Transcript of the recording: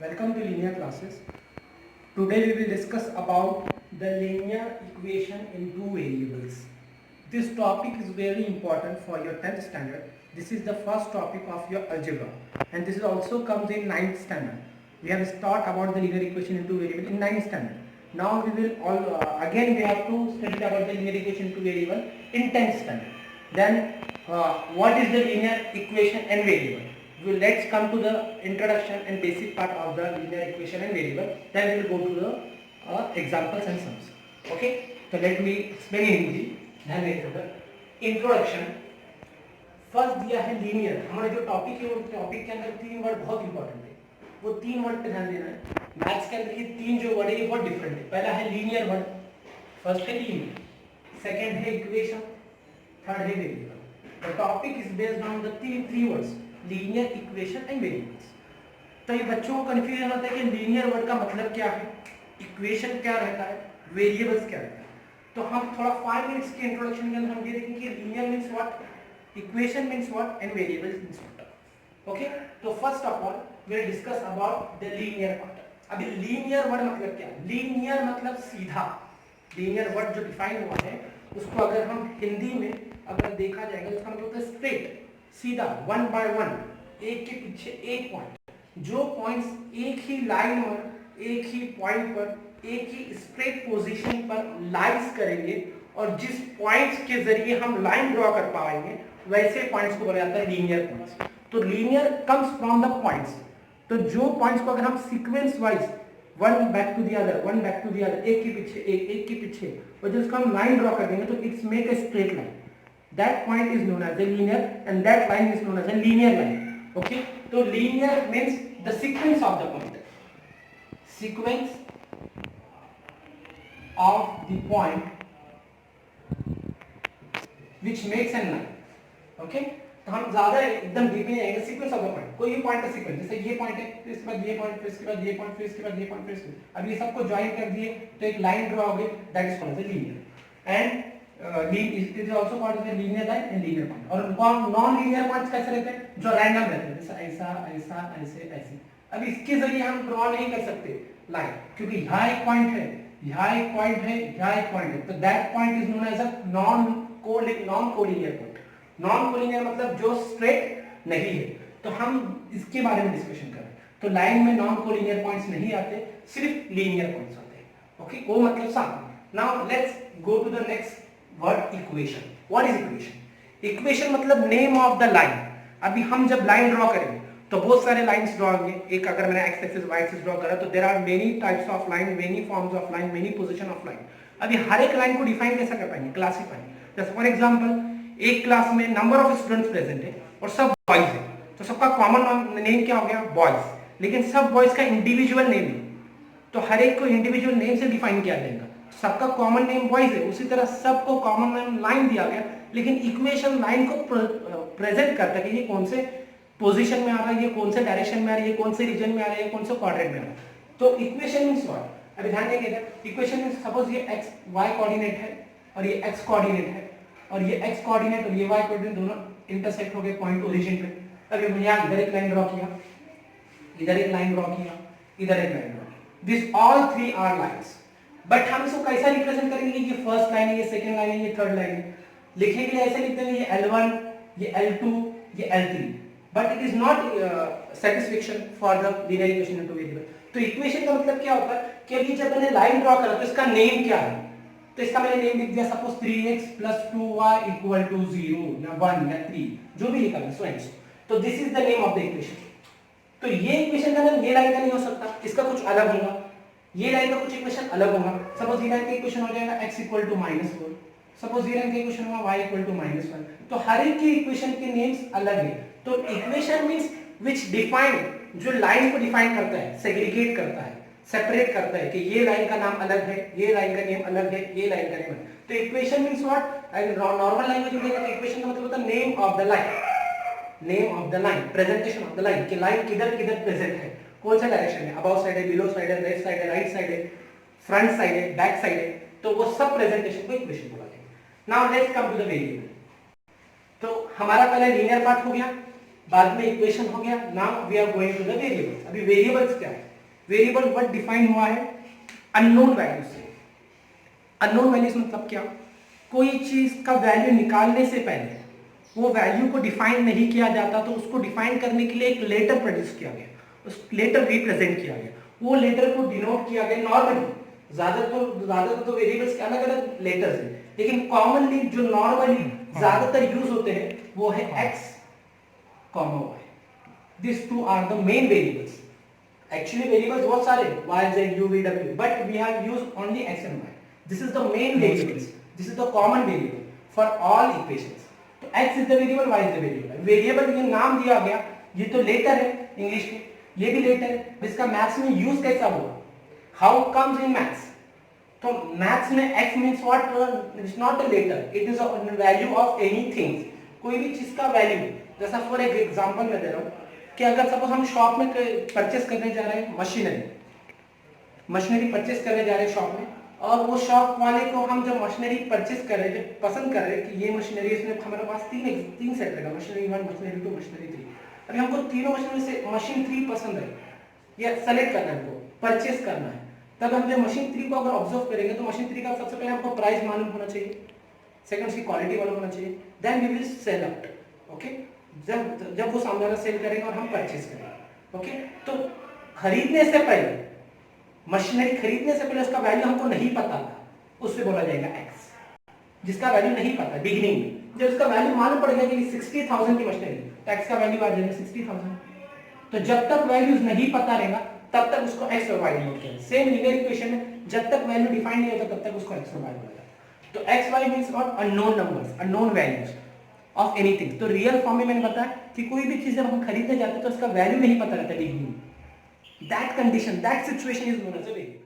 Welcome to linear classes. Today we will discuss about the linear equation in two variables. This topic is very important for your 10th standard. This is the first topic of your algebra and this also comes in 9th standard. We have taught about the linear equation in two variables in 9th standard. Now we will again we have to study about the linear equation in two variable in 10th standard. Then what is the linear equation and variable? Let's come to the introduction and basic part of the linear equation and variable. Then we will go to the examples and sums. Okay, so let me explain in Hindi. ध्यान दें introduction. First दिया है linear. हमारा जो topic है वो topic के अंदर तीन वर्ड बहुत इंपॉर्टेंट है. वो तीन वर्ड पे ध्यान देना है. मैथ्स के अंदर ये तीन जो वर्ड है ये बहुत डिफरेंट है. पहला है लीनियर वर्ड, फर्स्ट है लीनियर, सेकंड है इक्वेशन, थर्ड है variable. The topic is based on the three words linear, equation and variables. तो ये बच्चों को कंफ्यूजन होता है कि लीनियर वर्ड का मतलब क्या है, इक्वेशन क्या रहता है, वेरिएबल्स क्या रहता है. तो हम थोड़ा 5 मिनट्स के इंट्रोडक्शन के अंदर हम ये देखेंगे कि linear means what, equation means what and variables means what. Okay, तो first of all we will discuss about the linear part. अभी लीनियर वर्ड मतलब क्या है? लीनियर मतलब सीधा. लीनियर वर्ड जो डिफाइन हुआ है उसको अगर हम हिंदी में अगर देखा जाएगा तो उसका मतलब होता है स्ट्रेट, सीधा, वन बाय वन, एक के पीछे एक पॉइंट. जो पॉइंट्स एक ही लाइन पर, एक ही पॉइंट पर, एक ही स्ट्रेट पोजीशन पर लाइज करेंगे और जिस पॉइंट्स के जरिए हम लाइन ड्रॉ कर पाएंगे वैसे पॉइंट्स को बोला जाता है लीनियर पॉइंट्स. तो linear comes from the points. तो जो पॉइंट्स को अगर हम sequence wise one back to the other, one back to the other, एक के पीछे एक के पीछे, और जिसको हम लाइन ड्रॉ कर देंगे तो it's make a straight line. That point is known as a linear and that line is known as a linear line. Okay, so linear means the sequence of the point, sequence of the point which makes a line. Okay, तो हम ज्यादा एकदम deep में जाएंगे. Sequence of the point, कोई भी point का sequence, जैसे ये पॉइंट है, फिर इसके बाद ये पॉइंट, फिर इसके बाद ये पॉइंट, फिर इसके बाद ये पॉइंट, फिर इसके बाद, अब ये सबको ज्वाइन कर दिए तो एक लाइन ड्रॉ हो गई, that is called as linear. And it is also called as a linear line and linear point. और नॉन लीनियर पॉइंट्स कैसे रहते हैं? जो रैंडम रहते हैं, जैसे ऐसा ऐसा ऐसे ऐसे. अब इसके जरिए हम ड्रॉ नहीं कर सकते लाइन, क्योंकि यहाँ एक पॉइंट है, यहाँ एक पॉइंट है, यहाँ एक पॉइंट है. तो that point is known as a non collinear point. Non collinear मतलब जो स्ट्रेट नहीं है. तो हम इसके बारे में डिस्कशन कर रहे हैं. तो लाइन में नॉन कोलिनियर पॉइंट्स नहीं आते, सिर्फ लीनियर पॉइंट्स आते हैं. ओके, वो मतलब साथ. Now let's go to the next word, equation. What is equation? Equation मतलब नेम ऑफ द लाइन. अभी हम जब लाइन ड्रॉ करेंगे तो बहुत सारे लाइंस ड्रॉ होंगे. एक अगर मैंने X axis Y axis draw करा तो there are many types of line, many forms of line, many position of line. अभी हर एक लाइन को डिफाइन कैसे कर पाएंगे? क्लासिफाई. जैसे फॉर एग्जांपल एक क्लास में नंबर ऑफ स्टूडेंट्स प्रेजेंट है और सब बॉयज है, तो सबका कॉमन नेम क्या हो गया? बॉयज. लेकिन सब बॉयज का इंडिविजुअल नेम है, तो हर एक को इंडिविजुअल नेम से डिफाइन किया जाएगा. सबका कॉमन नेम बॉयज है, उसी तरह सबको कॉमन नेम लाइन दिया गया. लेकिन इक्वेशन लाइन को प्रेजेंट करता है कि ये कौन से पोजीशन में आ रहा है, ये कौन से डायरेक्शन में आ रहा है, ये कौन से रीजन में आ रहा है, ये कौन से क्वाड्रेंट में आ रहा है. तो इक्वेशन मींस व्हाट? अभी ध्यान देंगे, इक्वेशन मींस सपोज ये एक्स वाई कोऑर्डिनेट है और ये एक्स कोऑर्डिनेट है, और ये एक्स कोऑर्डिनेट और ये वाई कोऑर्डिनेट दोनों इंटरसेक्ट हो गए पॉइंट ओरिजिन पे. अभी मैंने यहाँ इधर एक लाइन ड्रॉ किया, इधर एक लाइन ड्रॉ किया, इधर एक लाइन ड्रॉ किया. This all three are lines. But हम इसको कैसा रिप्रेजेंट करेंगे? ये फर्स्ट लाइन है, ये सेकंड लाइन है, ये थर्ड लाइन है. लिखने के लिए ऐसे लिखते हैं, ये L1, ये L2, ये L3. But it is not satisfaction for the linear equation into variable. तो इक्वेशन का मतलब क्या होता है कि अभी जब मैंने लाइन ड्रॉ करा तो इसका नेम क्या है? तो इसका मैंने नेम लिख दिया सपोज 3x + 2y = 0 या 1 या 3, जो भी लिखा है सो एंड सो. तो this is the name of the equation. तो ये इक्वेशन का नाम ये लाइन का नहीं हो सकता, इसका कुछ अलग होगा. ये लाइन का कुछ इक्वेशन अलग होगा. सपोज ये लाइन का इक्वेशन हो जाएगा x = -4. सपोज ये लाइन का इक्वेशन होगा y = -1. तो हर एक की इक्वेशन के नेम्स अलग है. तो इक्वेशन मींस व्हिच डिफाइन, जो लाइन को डिफाइन करता है, सेग्रीगेट करता है, सेपरेट करता है कि ये लाइन का नाम अलग है, ये लाइन का नेम अलग है, ये लाइन का नेम अलग. तो equation means what? Normal language में देखा तो इक्वेशन का मतलब होता है name of the line, name of the line, presentation of the line, कि लाइन किधर किधर प्रेजेंट है, कौन सा डायरेक्शन है, अबव साइड है, बिलो साइड है, लेफ्ट साइड है, राइट साइड है, फ्रंट साइड है, बैक साइड है. तो वो सब प्रेजेंटेशन को इक्वेशन बोला जाएगा. Now let's come to the variable. तो हमारा पहले लीनियर पार्ट हो गया, बाद में इक्वेशन हो गया. Now we are going to the variables. अभी वेरिएबल्स क्या है? वेरिएबल वर्ड डिफाइन हुआ है अननोन वैल्यू से। अननोन वैल्यूज मतलब क्या, कोई चीज का वैल्यू निकालने से पहले वो वैल्यू को डिफाइन नहीं किया जाता, तो उसको डिफाइन करने के लिए एक लेटर प्रोड्यूस किया गया, उस लेटर रिप्रेजेंट किया गया, वो लेटर को डिनोट किया गया। नॉर्मली ज्यादातर तो वेरिएबल्स के अलग अलग लेटर्स हैं, लेकिन कॉमनली जो नॉर्मली ज्यादातर यूज होते हैं वो है x, y। These two are the main variables. Actually variables बहुत सारे y, z, u, v, w, but we have used only x and y. This is the main variables. This is the common variable for all equations. तो x is the variable, y is the variable. Variable ये नाम दिया गया, ये तो letter है English में, ये भी लेटर है, इसका मैथ्स में यूज कैसा हुआ, हाउ कम्स इन मैथ्स। तो मैथ्स में x means what, it's not a letter, it is a value of anything, कोई भी चीज का वैल्यू। जैसा फॉर एक एग्जांपल मैं दे रहा हूँ कि अगर सपोज हम शॉप में परचेस करने जा रहे हैं मशीनरी परचेस करने जा रहे हैं शॉप में, और वो शॉप वाले को हम जब मशीनरी परचेस कर रहे हैं, जब पसंद कर रहे हैं कि ये मशीनरी, इसमें हमारे पास तीन सेट रहेगा, मशीनरी 1, मशीनरी 2, मशीनरी 3। अभी हमको तीनों मशीनरी से मशीन 3 पसंद है या सेलेक्ट करना है, हमको परचेस करना है, तब हम जब मशीन 3 को अगर ऑब्जर्व करेंगे तो मशीन 3 का सबसे पहले हमको प्राइस मालूम होना चाहिए, सेकंड उसकी क्वालिटी मालूम होना चाहिए, then we will select. Okay, जब वो सामने वाला सेल करेंगे और हम परचेस करेंगे। ओके, तो खरीदने से पहले, मशीनरी खरीदने से पहले उसका वैल्यू हमको नहीं पता था, उससे बोला जाएगा एक्स। जिसका वैल्यू नहीं पता बिगिनिंग में, जब उसका वैल्यू मालूम पड़ गया कि 60,000 की मशीनरी, तो एक्स का वैल्यू आ जाएगा 60,000। तो जब तक वैल्यूज नहीं पता रहेगा तब तक उसको एक्स और वाई नोट किया। सेम लीनियर इक्वेशन में जब तक वैल्यू डिफाइन नहीं होता तब तक उसको एक्स और वाई बोला जाता है। तो X Y means what, unknown numbers, unknown values of anything. तो रियल फॉर्म में मैंने बताया कि कोई भी चीज जब हम खरीदने जाते हैं तो उसका वैल्यू नहीं पता रहता beginning, that condition, that situation is known as a variable.